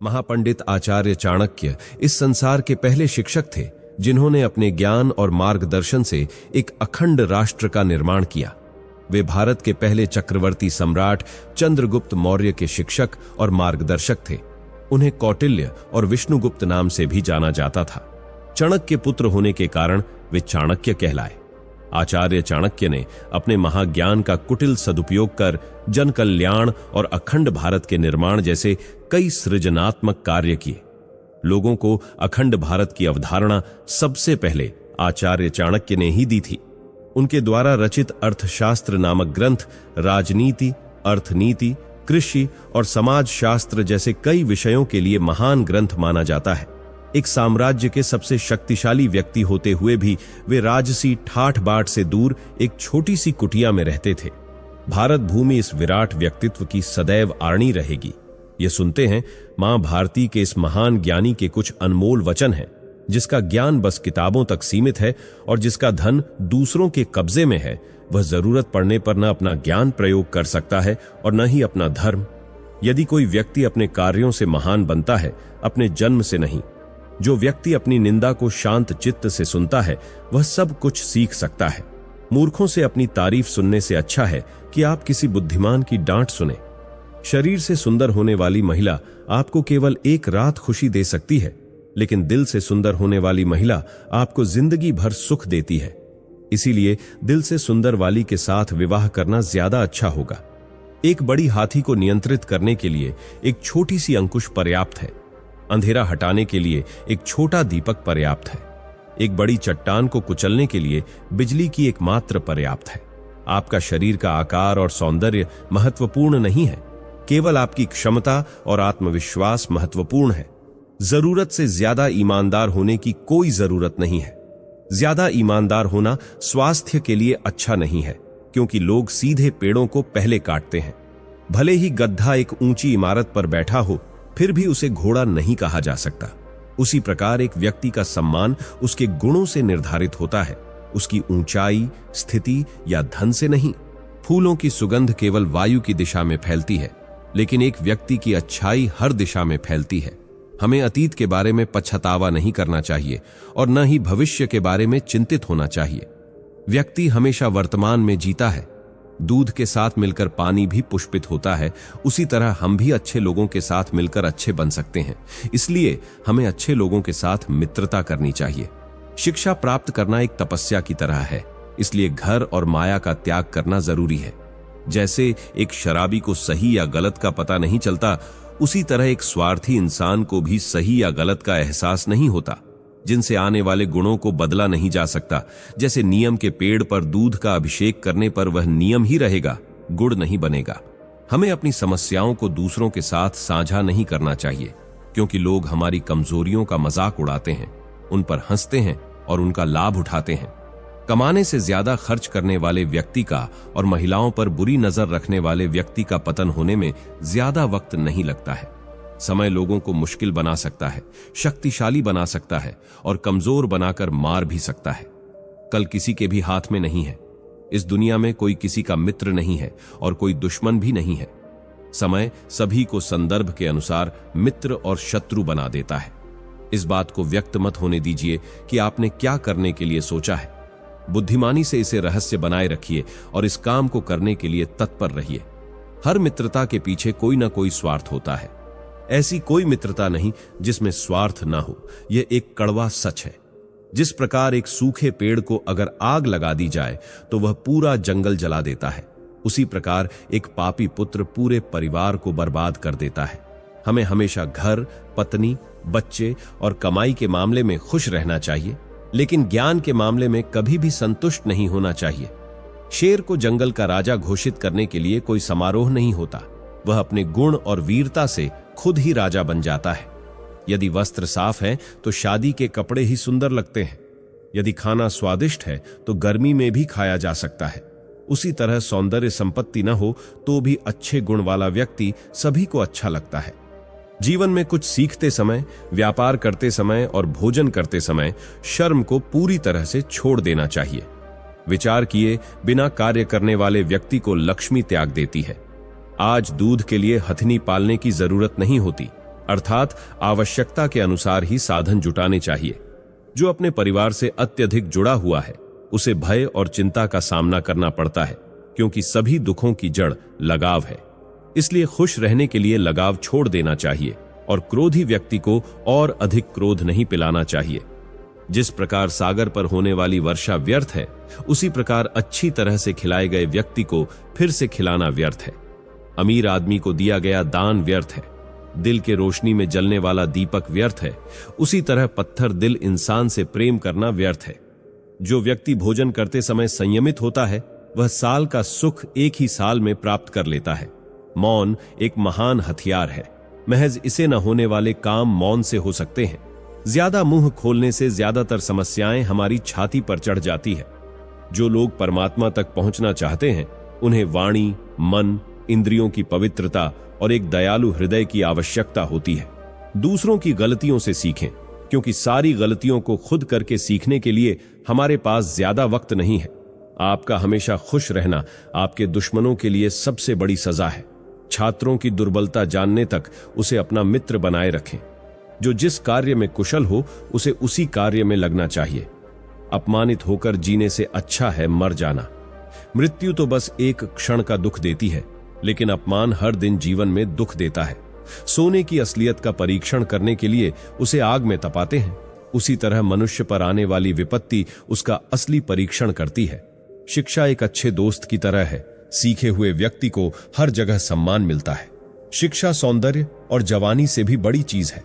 महापंडित आचार्य चाणक्य इस संसार के पहले शिक्षक थे जिन्होंने अपने ज्ञान और मार्गदर्शन से एक अखंड राष्ट्र का निर्माण किया। वे भारत के पहले चक्रवर्ती सम्राट चंद्रगुप्त मौर्य के शिक्षक और मार्गदर्शक थे। उन्हें कौटिल्य और विष्णुगुप्त नाम से भी जाना जाता था। चाणक्य के पुत्र होने के कारण वे चाणक्य कहलाए। आचार्य चाणक्य ने अपने महाज्ञान का कुटिल सदुपयोग कर जन कल्याण और अखंड भारत के निर्माण जैसे कई सृजनात्मक कार्य किए। लोगों को अखंड भारत की अवधारणा सबसे पहले आचार्य चाणक्य ने ही दी थी। उनके द्वारा रचित अर्थशास्त्र नामक ग्रंथ राजनीति, अर्थनीति, कृषि और समाज शास्त्र जैसे कई विषयों के लिए महान ग्रंथ माना जाता है। एक साम्राज्य के सबसे शक्तिशाली व्यक्ति होते हुए भी वे राजसी ठाठ बाट से दूर एक छोटी सी कुटिया में रहते थे। भारत भूमि इस विराट व्यक्तित्व की सदैव आरणी रहेगी। ये सुनते हैं मां भारती के इस महान ज्ञानी के कुछ अनमोल वचन हैं, जिसका ज्ञान बस किताबों तक सीमित है और जिसका धन दूसरों के कब्जे में है। वह जरूरत पड़ने पर न अपना ज्ञान प्रयोग कर सकता है और न ही अपना धर्म। यदि कोई व्यक्ति अपने कार्यों से महान बनता है, अपने जन्म से नहीं। जो व्यक्ति अपनी निंदा को शांत चित्त से सुनता है, वह सब कुछ सीख सकता है। मूर्खों से अपनी तारीफ सुनने से अच्छा है कि आप किसी बुद्धिमान की डांट सुने। शरीर से सुंदर होने वाली महिला आपको केवल एक रात खुशी दे सकती है, लेकिन दिल से सुंदर होने वाली महिला आपको जिंदगी भर सुख देती है। इसीलिए दिल से सुंदर वाली के साथ विवाह करना ज्यादा अच्छा होगा। एक बड़ी हाथी को नियंत्रित करने के लिए एक छोटी सी अंकुश पर्याप्त है। अंधेरा हटाने के लिए एक छोटा दीपक पर्याप्त है। एक बड़ी चट्टान को कुचलने के लिए बिजली की एक मात्र पर्याप्त है। आपका शरीर का आकार और सौंदर्य महत्वपूर्ण नहीं है, केवल आपकी क्षमता और आत्मविश्वास महत्वपूर्ण है। जरूरत से ज्यादा ईमानदार होने की कोई जरूरत नहीं है। ज्यादा ईमानदार होना स्वास्थ्य के लिए अच्छा नहीं है, क्योंकि लोग सीधे पेड़ों को पहले काटते हैं। भले ही गधा एक ऊंची इमारत पर बैठा हो, फिर भी उसे घोड़ा नहीं कहा जा सकता। उसी प्रकार एक व्यक्ति का सम्मान उसके गुणों से निर्धारित होता है, उसकी ऊंचाई, स्थिति या धन से नहीं। फूलों की सुगंध केवल वायु की दिशा में फैलती है, लेकिन एक व्यक्ति की अच्छाई हर दिशा में फैलती है। हमें अतीत के बारे में पछतावा नहीं करना चाहिए और न ही भविष्य के बारे में चिंतित होना चाहिए। व्यक्ति हमेशा वर्तमान में जीता है। दूध के साथ मिलकर पानी भी पुष्पित होता है, उसी तरह हम भी अच्छे लोगों के साथ मिलकर अच्छे बन सकते हैं। इसलिए हमें अच्छे लोगों के साथ मित्रता करनी चाहिए। शिक्षा प्राप्त करना एक तपस्या की तरह है, इसलिए घर और माया का त्याग करना जरूरी है। जैसे एक शराबी को सही या गलत का पता नहीं चलता, उसी तरह एक स्वार्थी इंसान को भी सही या गलत का एहसास नहीं होता। जिनसे आने वाले गुणों को बदला नहीं जा सकता। जैसे नियम के पेड़ पर दूध का अभिषेक करने पर वह नियम ही रहेगा, गुड़ नहीं बनेगा। हमें अपनी समस्याओं को दूसरों के साथ साझा नहीं करना चाहिए, क्योंकि लोग हमारी कमजोरियों का मजाक उड़ाते हैं, उन पर हंसते हैं और उनका लाभ उठाते हैं। कमाने से ज्यादा खर्च करने वाले व्यक्ति का और महिलाओं पर बुरी नजर रखने वाले व्यक्ति का पतन होने में ज्यादा वक्त नहीं लगता है। समय लोगों को मुश्किल बना सकता है, शक्तिशाली बना सकता है और कमजोर बनाकर मार भी सकता है। कल किसी के भी हाथ में नहीं है। इस दुनिया में कोई किसी का मित्र नहीं है और कोई दुश्मन भी नहीं है। समय सभी को संदर्भ के अनुसार मित्र और शत्रु बना देता है। इस बात को व्यक्त मत होने दीजिए कि आपने क्या करने के लिए सोचा है। बुद्धिमानी से इसे रहस्य बनाए रखिए और इस काम को करने के लिए तत्पर रहिए। हर मित्रता के पीछे कोई ना कोई स्वार्थ होता है। ऐसी कोई मित्रता नहीं जिसमें स्वार्थ ना हो। यह एक कड़वा सच है। जिस प्रकार एक सूखे पेड़ को अगर आग लगा दी जाए तो वह पूरा जंगल जला देता है, उसी प्रकार एक पापी पुत्र पूरे परिवार को बर्बाद कर देता है। हमें हमेशा घर, पत्नी, बच्चे और कमाई के मामले में खुश रहना चाहिए, लेकिन ज्ञान के मामले में कभी भी संतुष्ट नहीं होना चाहिए। शेर को जंगल का राजा घोषित करने के लिए कोई समारोह नहीं होता। वह अपने गुण और वीरता से खुद ही राजा बन जाता है। यदि वस्त्र साफ है तो शादी के कपड़े ही सुंदर लगते हैं। यदि खाना स्वादिष्ट है तो गर्मी में भी खाया जा सकता है। उसी तरह सौंदर्य संपत्ति न हो तो भी अच्छे गुण वाला व्यक्ति सभी को अच्छा लगता है। जीवन में कुछ सीखते समय, व्यापार करते समय और भोजन करते समय शर्म को पूरी तरह से छोड़ देना चाहिए। विचार किए बिना कार्य करने वाले व्यक्ति को लक्ष्मी त्याग देती है। आज दूध के लिए हथनी पालने की जरूरत नहीं होती, अर्थात आवश्यकता के अनुसार ही साधन जुटाने चाहिए। जो अपने परिवार से अत्यधिक जुड़ा हुआ है उसे भय और चिंता का सामना करना पड़ता है, क्योंकि सभी दुखों की जड़ लगाव है। इसलिए खुश रहने के लिए लगाव छोड़ देना चाहिए और क्रोधी व्यक्ति को और अधिक क्रोध नहीं पिलाना चाहिए। जिस प्रकार सागर पर होने वाली वर्षा व्यर्थ है, उसी प्रकार अच्छी तरह से खिलाए गए व्यक्ति को फिर से खिलाना व्यर्थ है। अमीर आदमी को दिया गया दान व्यर्थ है। दिल के रोशनी में जलने वाला दीपक व्यर्थ है। उसी तरह पत्थर दिल इंसान से प्रेम करना व्यर्थ है। जो व्यक्ति भोजन करते समय संयमित होता है वह साल का सुख एक ही साल में प्राप्त कर लेता है। मौन एक महान हथियार है। महज इसे न होने वाले काम मौन से हो सकते हैं। ज्यादा मुंह खोलने से ज्यादातर समस्याएं हमारी छाती पर चढ़ जाती है। जो लोग परमात्मा तक पहुंचना चाहते हैं उन्हें वाणी, मन, इंद्रियों की पवित्रता और एक दयालु हृदय की आवश्यकता होती है। दूसरों की गलतियों से सीखें, क्योंकि सारी गलतियों को खुद करके सीखने के लिए हमारे पास ज्यादा वक्त नहीं है। आपका हमेशा खुश रहना आपके दुश्मनों के लिए सबसे बड़ी सजा है। छात्रों की दुर्बलता जानने तक उसे अपना मित्र बनाए रखें। जो जिस कार्य में कुशल हो उसे उसी कार्य में लगना चाहिए। अपमानित होकर जीने से अच्छा है मर जाना। मृत्यु तो बस एक क्षण का दुख देती है, लेकिन अपमान हर दिन जीवन में दुख देता है। सोने की असलियत का परीक्षण करने के लिए उसे आग में तपाते हैं, उसी तरह मनुष्य पर आने वाली विपत्ति उसका असली परीक्षण करती है। शिक्षा एक अच्छे दोस्त की तरह है। सीखे हुए व्यक्ति को हर जगह सम्मान मिलता है। शिक्षा सौंदर्य और जवानी से भी बड़ी चीज है।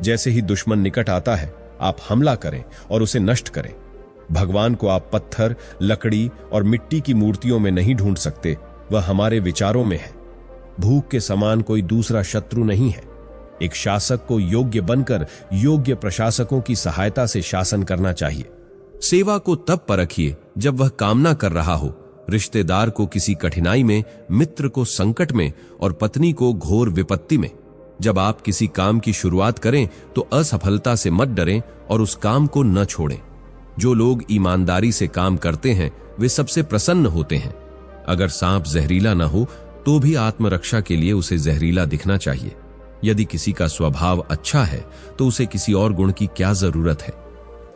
जैसे ही दुश्मन निकट आता है आप हमला करें और उसे नष्ट करें। भगवान को आप पत्थर, लकड़ी और मिट्टी की मूर्तियों में नहीं ढूंढ सकते, वह हमारे विचारों में है। भूख के समान कोई दूसरा शत्रु नहीं है। एक शासक को योग्य बनकर योग्य प्रशासकों की सहायता से शासन करना चाहिए। सेवा को तब परखिए जब वह कामना कर रहा हो। रिश्तेदार को किसी कठिनाई में, मित्र को संकट में और पत्नी को घोर विपत्ति में। जब आप किसी काम की शुरुआत करें तो असफलता से मत डरें और उस काम को न छोड़ें। जो लोग ईमानदारी से काम करते हैं वे सबसे प्रसन्न होते हैं। अगर सांप जहरीला न हो तो भी आत्मरक्षा के लिए उसे जहरीला दिखना चाहिए। यदि किसी का स्वभाव अच्छा है तो उसे किसी और गुण की क्या जरूरत है।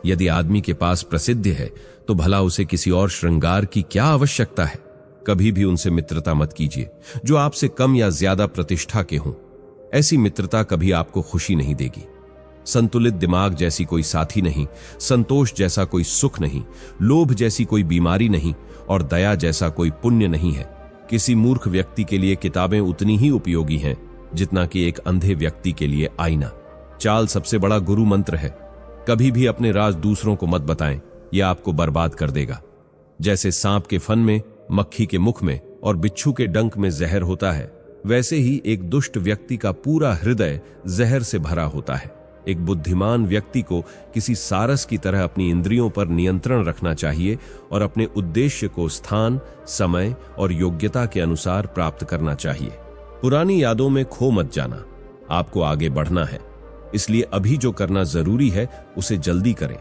यदि आदमी के पास प्रसिद्धि है तो भला उसे किसी और श्रृंगार की क्या आवश्यकता है। कभी भी उनसे मित्रता मत कीजिए जो आपसे कम या ज्यादा प्रतिष्ठा के हों। ऐसी मित्रता कभी आपको खुशी नहीं देगी। संतुलित दिमाग जैसी कोई साथी नहीं, संतोष जैसा कोई सुख नहीं, लोभ जैसी कोई बीमारी नहीं और दया जैसा कोई पुण्य नहीं है। किसी मूर्ख व्यक्ति के लिए किताबें उतनी ही उपयोगी हैं जितना कि एक अंधे व्यक्ति के लिए आईना। चाल सबसे बड़ा गुरु मंत्र है। कभी भी अपने राज दूसरों को मत बताएं, यह आपको बर्बाद कर देगा। जैसे सांप के फन में, मक्खी के मुख में और बिच्छू के डंक में जहर होता है, वैसे ही एक दुष्ट व्यक्ति का पूरा हृदय जहर से भरा होता है। एक बुद्धिमान व्यक्ति को किसी सारस की तरह अपनी इंद्रियों पर नियंत्रण रखना चाहिए और अपने उद्देश्य को स्थान, समय और योग्यता के अनुसार प्राप्त करना चाहिए। पुरानी यादों में खो मत जाना। आपको आगे बढ़ना है, इसलिए अभी जो करना जरूरी है उसे जल्दी करें।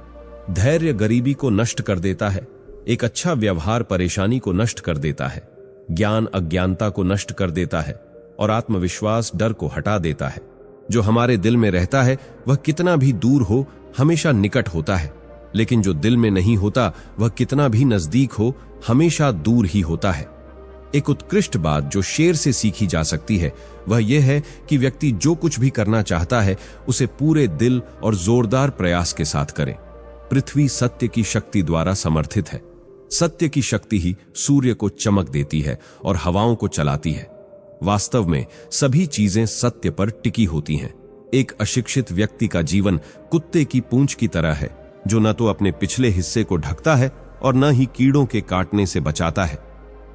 धैर्य गरीबी को नष्ट कर देता है। एक अच्छा व्यवहार परेशानी को नष्ट कर देता है। ज्ञान अज्ञानता को नष्ट कर देता है और आत्मविश्वास डर को हटा देता है। जो हमारे दिल में रहता है वह कितना भी दूर हो हमेशा निकट होता है, लेकिन जो दिल में नहीं होता वह कितना भी नजदीक हो हमेशा दूर ही होता है। एक उत्कृष्ट बात जो शेर से सीखी जा सकती है वह यह है कि व्यक्ति जो कुछ भी करना चाहता है उसे पूरे दिल और जोरदार प्रयास के साथ करे। पृथ्वी सत्य की शक्ति द्वारा समर्थित है। सत्य की शक्ति ही सूर्य को चमक देती है और हवाओं को चलाती है। वास्तव में सभी चीजें सत्य पर टिकी होती हैं। एक अशिक्षित व्यक्ति का जीवन कुत्ते की पूंछ की तरह है, जो न तो अपने पिछले हिस्से को ढकता है और न ही कीड़ों के काटने से बचाता है।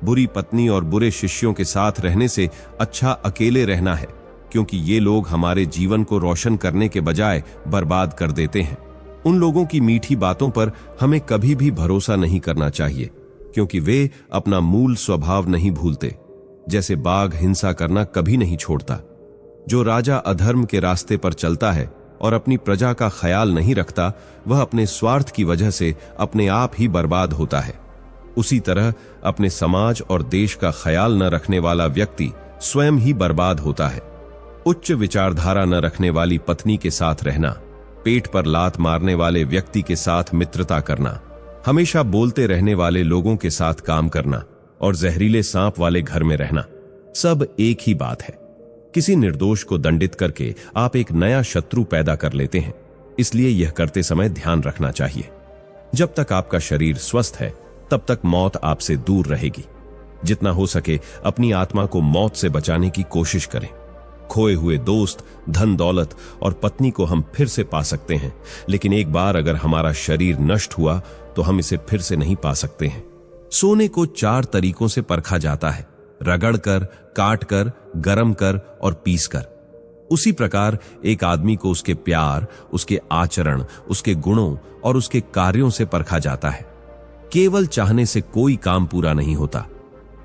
बुरी पत्नी और बुरे शिष्यों के साथ रहने से अच्छा अकेले रहना है, क्योंकि ये लोग हमारे जीवन को रोशन करने के बजाय बर्बाद कर देते हैं। उन लोगों की मीठी बातों पर हमें कभी भी भरोसा नहीं करना चाहिए, क्योंकि वे अपना मूल स्वभाव नहीं भूलते। जैसे बाघ हिंसा करना कभी नहीं छोड़ता। जो राजा अधर्म के रास्ते पर चलता है और अपनी प्रजा का ख्याल नहीं रखता, वह अपने स्वार्थ की वजह से अपने आप ही बर्बाद होता है। उसी तरह अपने समाज और देश का ख्याल न रखने वाला व्यक्ति स्वयं ही बर्बाद होता है। उच्च विचारधारा न रखने वाली पत्नी के साथ रहना, पेट पर लात मारने वाले व्यक्ति के साथ मित्रता करना, हमेशा बोलते रहने वाले लोगों के साथ काम करना और जहरीले सांप वाले घर में रहना, सब एक ही बात है। किसी निर्दोष को दंडित करके आप एक नया शत्रु पैदा कर लेते हैं, इसलिए यह करते समय ध्यान रखना चाहिए। जब तक आपका शरीर स्वस्थ है तब तक मौत आपसे दूर रहेगी। जितना हो सके अपनी आत्मा को मौत से बचाने की कोशिश करें। खोए हुए दोस्त, धन दौलत और पत्नी को हम फिर से पा सकते हैं, लेकिन एक बार अगर हमारा शरीर नष्ट हुआ तो हम इसे फिर से नहीं पा सकते हैं। सोने को 4 तरीकों से परखा जाता है, रगड़ कर, काट कर, गरम कर और पीस कर। उसी प्रकार एक आदमी को उसके प्यार, उसके आचरण, उसके गुणों और उसके कार्यों से परखा जाता है। केवल चाहने से कोई काम पूरा नहीं होता।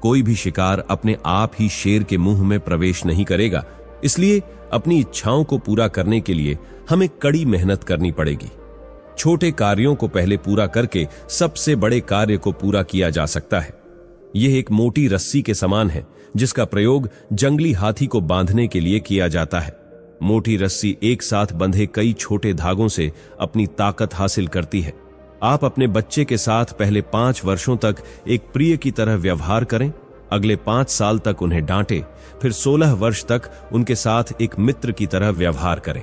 कोई भी शिकार अपने आप ही शेर के मुंह में प्रवेश नहीं करेगा, इसलिए अपनी इच्छाओं को पूरा करने के लिए हमें कड़ी मेहनत करनी पड़ेगी। छोटे कार्यों को पहले पूरा करके सबसे बड़े कार्य को पूरा किया जा सकता है। यह एक मोटी रस्सी के समान है जिसका प्रयोग जंगली हाथी को बांधने के लिए किया जाता है। मोटी रस्सी एक साथ बंधे कई छोटे धागों से अपनी ताकत हासिल करती है। आप अपने बच्चे के साथ पहले 5 वर्षों तक एक प्रिय की तरह व्यवहार करें, अगले 5 साल तक उन्हें डांटें, फिर 16 वर्ष तक उनके साथ एक मित्र की तरह व्यवहार करें।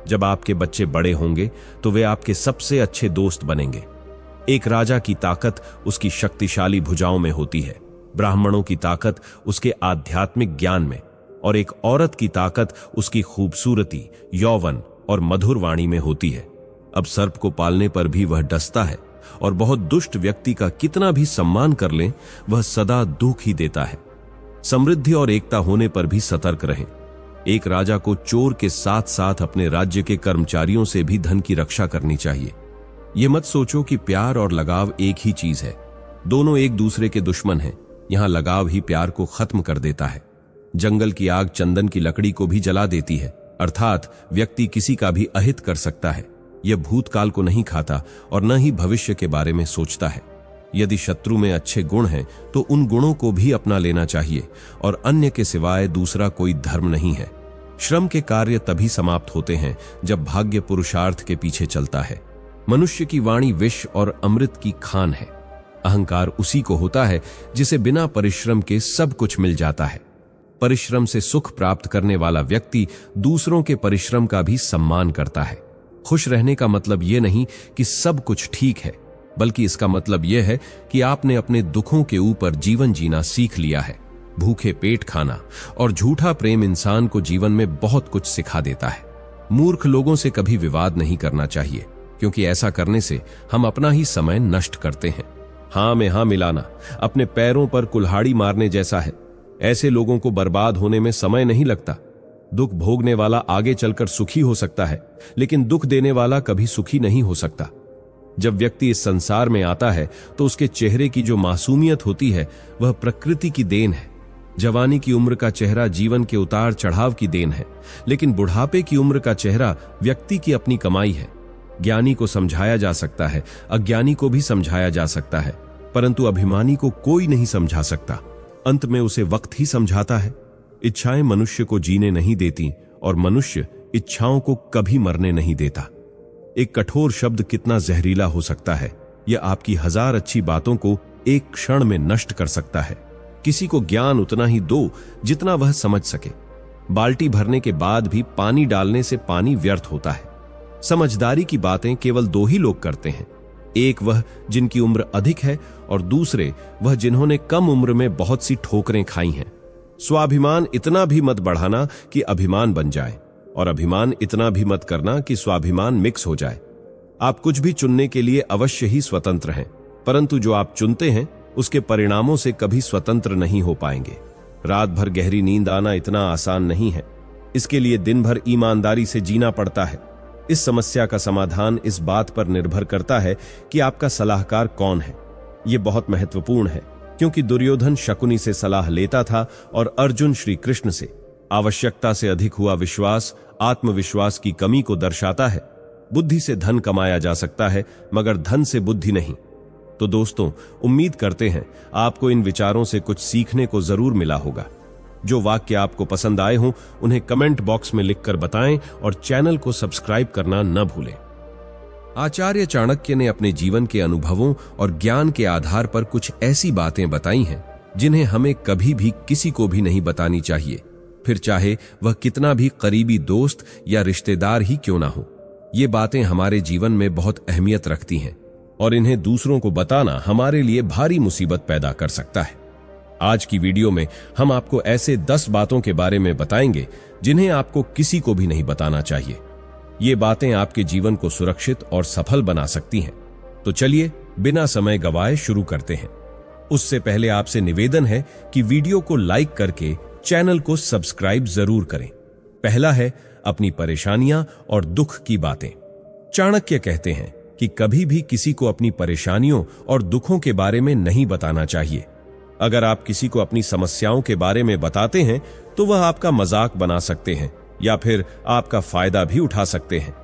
जब आपके बच्चे बड़े होंगे तो वे आपके सबसे अच्छे दोस्त बनेंगे। एक राजा की ताकत उसकी शक्तिशाली भुजाओं में होती है, ब्राह्मणों की ताकत उसके आध्यात्मिक ज्ञान में, और एक औरत की ताकत उसकी खूबसूरती, यौवन और मधुर वाणी में होती है। अब सर्प को पालने पर भी वह डसता है और बहुत दुष्ट व्यक्ति का कितना भी सम्मान कर लें, वह सदा दुख ही देता है। समृद्धि और एकता होने पर भी सतर्क रहें। एक राजा को चोर के साथ साथ अपने राज्य के कर्मचारियों से भी धन की रक्षा करनी चाहिए। यह मत सोचो कि प्यार और लगाव एक ही चीज है, दोनों एक दूसरे के दुश्मन हैं। यहां लगाव ही प्यार को खत्म कर देता है। जंगल की आग चंदन की लकड़ी को भी जला देती है, अर्थात व्यक्ति किसी का भी अहित कर सकता है। यह भूतकाल को नहीं खाता और न ही भविष्य के बारे में सोचता है। यदि शत्रु में अच्छे गुण हैं तो उन गुणों को भी अपना लेना चाहिए, और अन्य के सिवाय दूसरा कोई धर्म नहीं है। श्रम के कार्य तभी समाप्त होते हैं जब भाग्य पुरुषार्थ के पीछे चलता है। मनुष्य की वाणी विष और अमृत की खान है। अहंकार उसी को होता है जिसे बिना परिश्रम के सब कुछ मिल जाता है। परिश्रम से सुख प्राप्त करने वाला व्यक्ति दूसरों के परिश्रम का भी सम्मान करता है। खुश रहने का मतलब यह नहीं कि सब कुछ ठीक है, बल्कि इसका मतलब यह है कि आपने अपने दुखों के ऊपर जीवन जीना सीख लिया है। भूखे पेट खाना और झूठा प्रेम इंसान को जीवन में बहुत कुछ सिखा देता है। मूर्ख लोगों से कभी विवाद नहीं करना चाहिए, क्योंकि ऐसा करने से हम अपना ही समय नष्ट करते हैं। हाँ में हाँ मिलाना अपने पैरों पर कुल्हाड़ी मारने जैसा है। ऐसे लोगों को बर्बाद होने में समय नहीं लगता। दुख भोगने वाला आगे चलकर सुखी हो सकता है, लेकिन दुख देने वाला कभी सुखी नहीं हो सकता। जब व्यक्ति इस संसार में आता है तो उसके चेहरे की जो मासूमियत होती है वह प्रकृति की देन है। जवानी की उम्र का चेहरा जीवन के उतार चढ़ाव की देन है, लेकिन बुढ़ापे की उम्र का चेहरा व्यक्ति की अपनी कमाई है। ज्ञानी को समझाया जा सकता है, अज्ञानी को भी समझाया जा सकता है, परंतु अभिमानी को कोई नहीं समझा सकता। अंत में उसे वक्त ही समझाता है। इच्छाएं मनुष्य को जीने नहीं देती और मनुष्य इच्छाओं को कभी मरने नहीं देता। एक कठोर शब्द कितना जहरीला हो सकता है, यह आपकी 1000 अच्छी बातों को एक क्षण में नष्ट कर सकता है। किसी को ज्ञान उतना ही दो जितना वह समझ सके। बाल्टी भरने के बाद भी पानी डालने से पानी व्यर्थ होता है। समझदारी की बातें केवल 2 ही लोग करते हैं, एक वह जिनकी उम्र अधिक है और दूसरे वह जिन्होंने कम उम्र में बहुत सी ठोकरें खाई हैं। स्वाभिमान इतना भी मत बढ़ाना कि अभिमान बन जाए, और अभिमान इतना भी मत करना कि स्वाभिमान मिक्स हो जाए। आप कुछ भी चुनने के लिए अवश्य ही स्वतंत्र हैं, परंतु जो आप चुनते हैं उसके परिणामों से कभी स्वतंत्र नहीं हो पाएंगे। रात भर गहरी नींद आना इतना आसान नहीं है। इसके लिए दिन भर ईमानदारी से जीना पड़ता है। इस समस्या का समाधान इस बात पर निर्भर करता है कि आपका सलाहकार कौन है। यह बहुत महत्वपूर्ण है, क्योंकि दुर्योधन शकुनी से सलाह लेता था और अर्जुन श्री कृष्ण से। आवश्यकता से अधिक हुआ विश्वास आत्मविश्वास की कमी को दर्शाता है। बुद्धि से धन कमाया जा सकता है, मगर धन से बुद्धि नहीं। तो दोस्तों, उम्मीद करते हैं आपको इन विचारों से कुछ सीखने को जरूर मिला होगा। जो वाक्य आपको पसंद आए हों उन्हें कमेंट बॉक्स में लिखकर बताएं और चैनल को सब्सक्राइब करना न भूलें। आचार्य चाणक्य ने अपने जीवन के अनुभवों और ज्ञान के आधार पर कुछ ऐसी बातें बताई हैं जिन्हें हमें कभी भी किसी को भी नहीं बतानी चाहिए, फिर चाहे वह कितना भी करीबी दोस्त या रिश्तेदार ही क्यों ना हो। ये बातें हमारे जीवन में बहुत अहमियत रखती हैं और इन्हें दूसरों को बताना हमारे लिए भारी मुसीबत पैदा कर सकता है। आज की वीडियो में हम आपको ऐसे 10 बातों के बारे में बताएंगे जिन्हें आपको किसी को भी नहीं बताना चाहिए। ये बातें आपके जीवन को सुरक्षित और सफल बना सकती हैं। तो चलिए बिना समय गवाए शुरू करते हैं। उससे पहले आपसे निवेदन है कि वीडियो को लाइक करके चैनल को सब्सक्राइब जरूर करें। पहला है अपनी परेशानियां और दुख की बातें। चाणक्य कहते हैं कि कभी भी किसी को अपनी परेशानियों और दुखों के बारे में नहीं बताना चाहिए। अगर आप किसी को अपनी समस्याओं के बारे में बताते हैं तो वह आपका मजाक बना सकते हैं या फिर आपका फायदा भी उठा सकते हैं।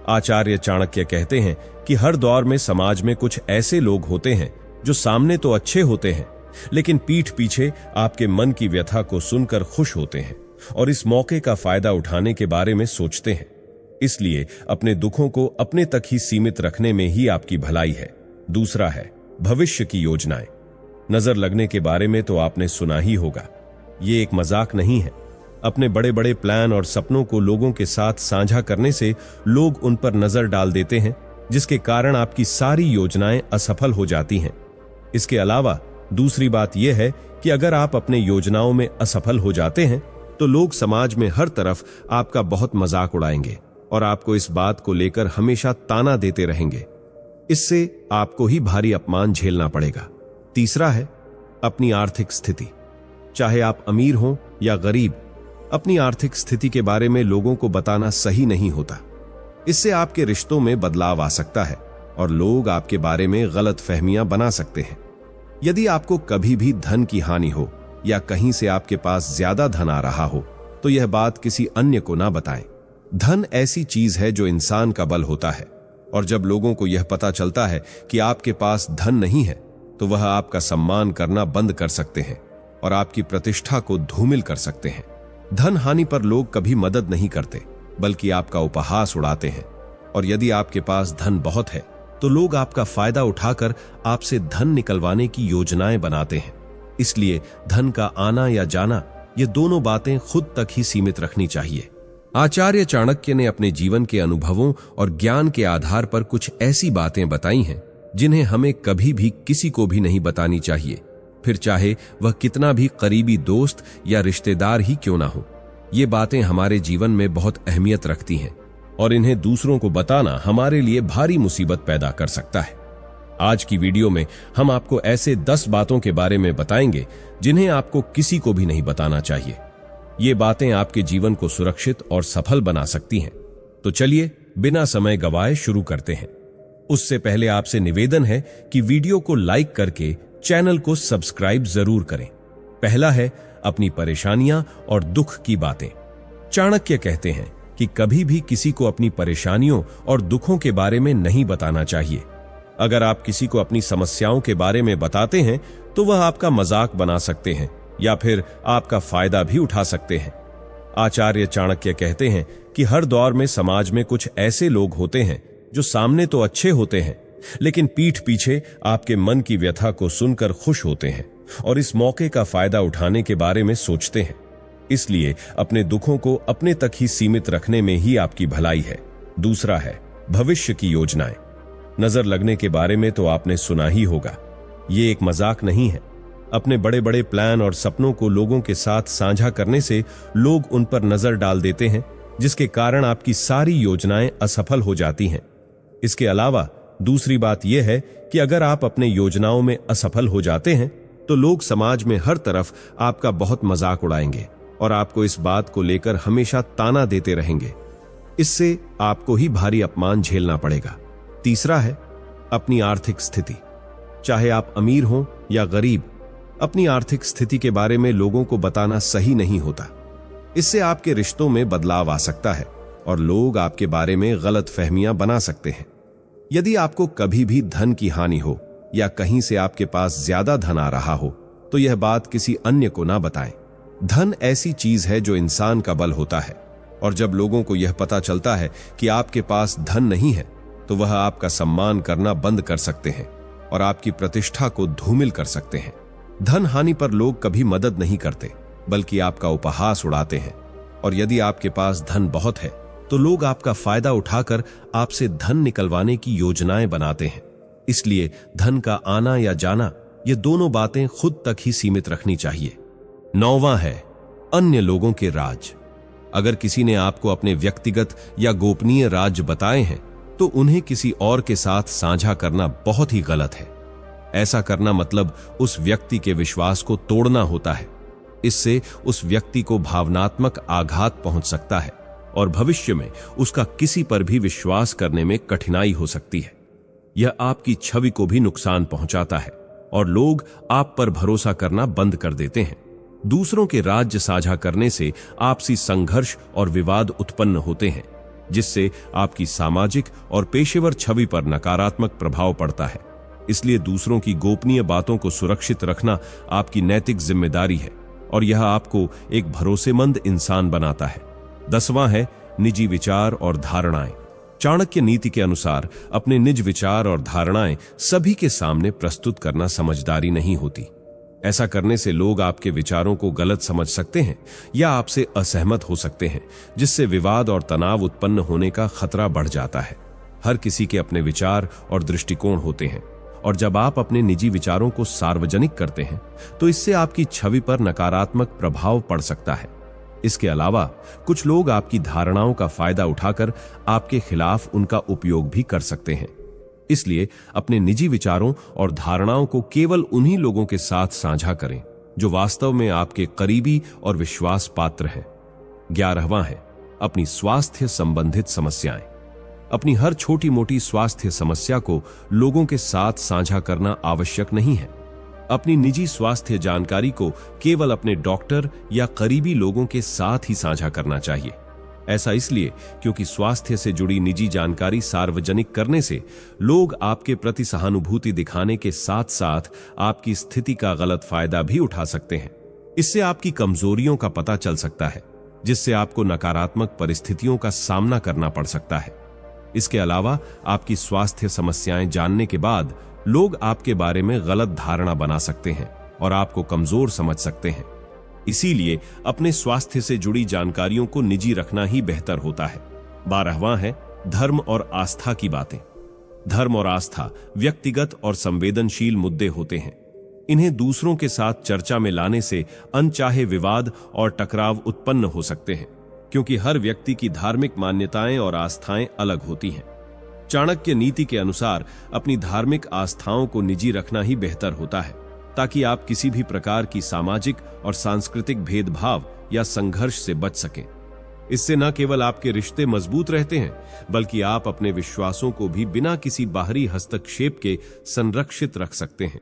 आचार्य चाणक्य कहते हैं कि हर दौर में समाज में कुछ ऐसे लोग होते हैं जो सामने तो अच्छे होते हैं लेकिन पीठ पीछे आपके मन की व्यथा को सुनकर खुश होते हैं और इस मौके का फायदा उठाने के बारे में सोचते हैं। इसलिए अपने दुखों को अपने तक ही सीमित रखने में ही आपकी भलाई है। दूसरा है भविष्य की योजनाएं। नजर लगने के बारे में तो आपने सुना ही होगा। ये एक मजाक नहीं है। अपने बड़े बड़े प्लान और सपनों को लोगों के साथ साझा करने से लोग उन पर नजर डाल देते हैं, जिसके कारण आपकी सारी योजनाएं असफल हो जाती हैं। इसके अलावा दूसरी बात यह है कि अगर आप अपने योजनाओं में असफल हो जाते हैं तो लोग समाज में हर तरफ आपका बहुत मजाक उड़ाएंगे और आपको इस बात को लेकर हमेशा ताना देते रहेंगे। इससे आपको ही भारी अपमान झेलना पड़ेगा। तीसरा है अपनी आर्थिक स्थिति। चाहे आप अमीर हों या गरीब, अपनी आर्थिक स्थिति के बारे में लोगों को बताना सही नहीं होता। इससे आपके रिश्तों में बदलाव आ सकता है और लोग आपके बारे में गलत फहमियां बना सकते हैं। यदि आपको कभी भी धन की हानि हो या कहीं से आपके पास ज्यादा धन आ रहा हो तो यह बात किसी अन्य को ना बताएं। धन ऐसी चीज है जो इंसान का बल होता है और जब लोगों को यह पता चलता है कि आपके पास धन नहीं है तो वह आपका सम्मान करना बंद कर सकते हैं और आपकी प्रतिष्ठा को धूमिल कर सकते हैं। धन हानि पर लोग कभी मदद नहीं करते बल्कि आपका उपहास उड़ाते हैं और यदि आपके पास धन बहुत है तो लोग आपका फायदा उठाकर आपसे धन निकलवाने की योजनाएं बनाते हैं। इसलिए धन का आना या जाना ये दोनों बातें खुद तक ही सीमित रखनी चाहिए। आचार्य चाणक्य ने अपने जीवन के अनुभवों और ज्ञान के आधार पर कुछ ऐसी बातें बताई हैं जिन्हें हमें कभी भी किसी को भी नहीं बतानी चाहिए, फिर चाहे वह कितना भी करीबी दोस्त या रिश्तेदार ही क्यों ना हो। ये बातें हमारे जीवन में बहुत अहमियत रखती हैं और इन्हें दूसरों को बताना हमारे लिए भारी मुसीबत पैदा कर सकता है। आज की वीडियो में हम आपको ऐसे 10 बातों के बारे में बताएंगे जिन्हें आपको किसी को भी नहीं बताना चाहिए। ये बातें आपके जीवन को सुरक्षित और सफल बना सकती हैं। तो चलिए बिना समय गवाए शुरू करते हैं। उससे पहले आपसे निवेदन है कि वीडियो को लाइक करके चैनल को सब्सक्राइब जरूर करें। पहला है अपनी परेशानियां और दुख की बातें। चाणक्य कहते हैं कि कभी भी किसी को अपनी परेशानियों और दुखों के बारे में नहीं बताना चाहिए। अगर आप किसी को अपनी समस्याओं के बारे में बताते हैं तो वह आपका मजाक बना सकते हैं या फिर आपका फायदा भी उठा सकते हैं। आचार्य चाणक्य कहते हैं कि हर दौर में समाज में कुछ ऐसे लोग होते हैं जो सामने तो अच्छे होते हैं लेकिन पीठ पीछे आपके मन की व्यथा को सुनकर खुश होते हैं और इस मौके का फायदा उठाने के बारे में सोचते हैं। इसलिए अपने दुखों को अपने तक ही सीमित रखने में ही आपकी भलाई है। दूसरा है भविष्य की योजनाएं। नजर लगने के बारे में तो आपने सुना ही होगा। ये एक मजाक नहीं है। अपने बड़े बड़े प्लान और सपनों को लोगों के साथ साझा करने से लोग उन पर नजर डाल देते हैं, जिसके कारण आपकी सारी योजनाएं असफल हो जाती हैं। इसके अलावा दूसरी बात यह है कि अगर आप अपने योजनाओं में असफल हो जाते हैं तो लोग समाज में हर तरफ आपका बहुत मजाक उड़ाएंगे और आपको इस बात को लेकर हमेशा ताना देते रहेंगे। इससे आपको ही भारी अपमान झेलना पड़ेगा। तीसरा है अपनी आर्थिक स्थिति। चाहे आप अमीर हों या गरीब, अपनी आर्थिक स्थिति के बारे में लोगों को बताना सही नहीं होता। इससे आपके रिश्तों में बदलाव आ सकता है और लोग आपके बारे में गलत फहमियां बना सकते हैं। यदि आपको कभी भी धन की हानि हो या कहीं से आपके पास ज्यादा धन आ रहा हो तो यह बात किसी अन्य को ना बताएं। धन ऐसी चीज है जो इंसान का बल होता है, और जब लोगों को यह पता चलता है कि आपके पास धन नहीं है तो वह आपका सम्मान करना बंद कर सकते हैं और आपकी प्रतिष्ठा को धूमिल कर सकते हैं। धन हानि पर लोग कभी मदद नहीं करते, बल्कि आपका उपहास उड़ाते हैं। और यदि आपके पास धन बहुत है तो लोग आपका फायदा उठाकर आपसे धन निकलवाने की योजनाएं बनाते हैं। इसलिए धन का आना या जाना, ये दोनों बातें खुद तक ही सीमित रखनी चाहिए। 9वां है अन्य लोगों के राज। अगर किसी ने आपको अपने व्यक्तिगत या गोपनीय राज बताए हैं तो उन्हें किसी और के साथ साझा करना बहुत ही गलत है। ऐसा करना मतलब उस व्यक्ति के विश्वास को तोड़ना होता है। इससे उस व्यक्ति को भावनात्मक आघात पहुंच सकता है और भविष्य में उसका किसी पर भी विश्वास करने में कठिनाई हो सकती है। यह आपकी छवि को भी नुकसान पहुंचाता है और लोग आप पर भरोसा करना बंद कर देते हैं। दूसरों के राज्य साझा करने से आपसी संघर्ष और विवाद उत्पन्न होते हैं, जिससे आपकी सामाजिक और पेशेवर छवि पर नकारात्मक प्रभाव पड़ता है। इसलिए दूसरों की गोपनीय बातों को सुरक्षित रखना आपकी नैतिक जिम्मेदारी है और यह आपको एक भरोसेमंद इंसान बनाता है। 10वां है निजी विचार और धारणाएं। चाणक्य नीति के अनुसार अपने निज विचार और धारणाएं सभी के सामने प्रस्तुत करना समझदारी नहीं होती। ऐसा करने से लोग आपके विचारों को गलत समझ सकते हैं या आपसे असहमत हो सकते हैं, जिससे विवाद और तनाव उत्पन्न होने का खतरा बढ़ जाता है। हर किसी के अपने विचार और दृष्टिकोण होते हैं और जब आप अपने निजी विचारों को सार्वजनिक करते हैं तो इससे आपकी छवि पर नकारात्मक प्रभाव पड़ सकता है। इसके अलावा कुछ लोग आपकी धारणाओं का फायदा उठाकर आपके खिलाफ उनका उपयोग भी कर सकते हैं। इसलिए अपने निजी विचारों और धारणाओं को केवल उन्हीं लोगों के साथ साझा करें जो वास्तव में आपके करीबी और विश्वास पात्र हैं। 11वां है अपनी स्वास्थ्य संबंधित समस्याएं। अपनी हर छोटी मोटी स्वास्थ्य समस्या को लोगों के साथ साझा करना आवश्यक नहीं है। अपनी निजी स्वास्थ्य जानकारी को केवल अपने डॉक्टर या करीबी लोगों के साथ ही साझा करना चाहिए। ऐसा इसलिए क्योंकि स्वास्थ्य से जुड़ी निजी जानकारी सार्वजनिक करने से लोग आपके प्रति सहानुभूति दिखाने के साथ साथ आपकी स्थिति का गलत फायदा भी उठा सकते हैं। इससे आपकी कमजोरियों का पता चल सकता है, जिससे आपको नकारात्मक परिस्थितियों का सामना करना पड़ सकता है। इसके अलावा आपकी स्वास्थ्य समस्याएं जानने के बाद लोग आपके बारे में गलत धारणा बना सकते हैं और आपको कमजोर समझ सकते हैं। इसीलिए अपने स्वास्थ्य से जुड़ी जानकारियों को निजी रखना ही बेहतर होता है। 12वां है धर्म और आस्था की बातें। धर्म और आस्था व्यक्तिगत और संवेदनशील मुद्दे होते हैं। इन्हें दूसरों के साथ चर्चा में लाने से अनचाहे विवाद और टकराव उत्पन्न हो सकते हैं, क्योंकि हर व्यक्ति की धार्मिक मान्यताएं और आस्थाएं अलग होती हैं। चाणक्य नीति के अनुसार अपनी धार्मिक आस्थाओं को निजी रखना ही बेहतर होता है, ताकि आप किसी भी प्रकार की सामाजिक और सांस्कृतिक भेदभाव या संघर्ष से बच सकें। इससे न केवल आपके रिश्ते मजबूत रहते हैं, बल्कि आप अपने विश्वासों को भी बिना किसी बाहरी हस्तक्षेप के संरक्षित रख सकते हैं।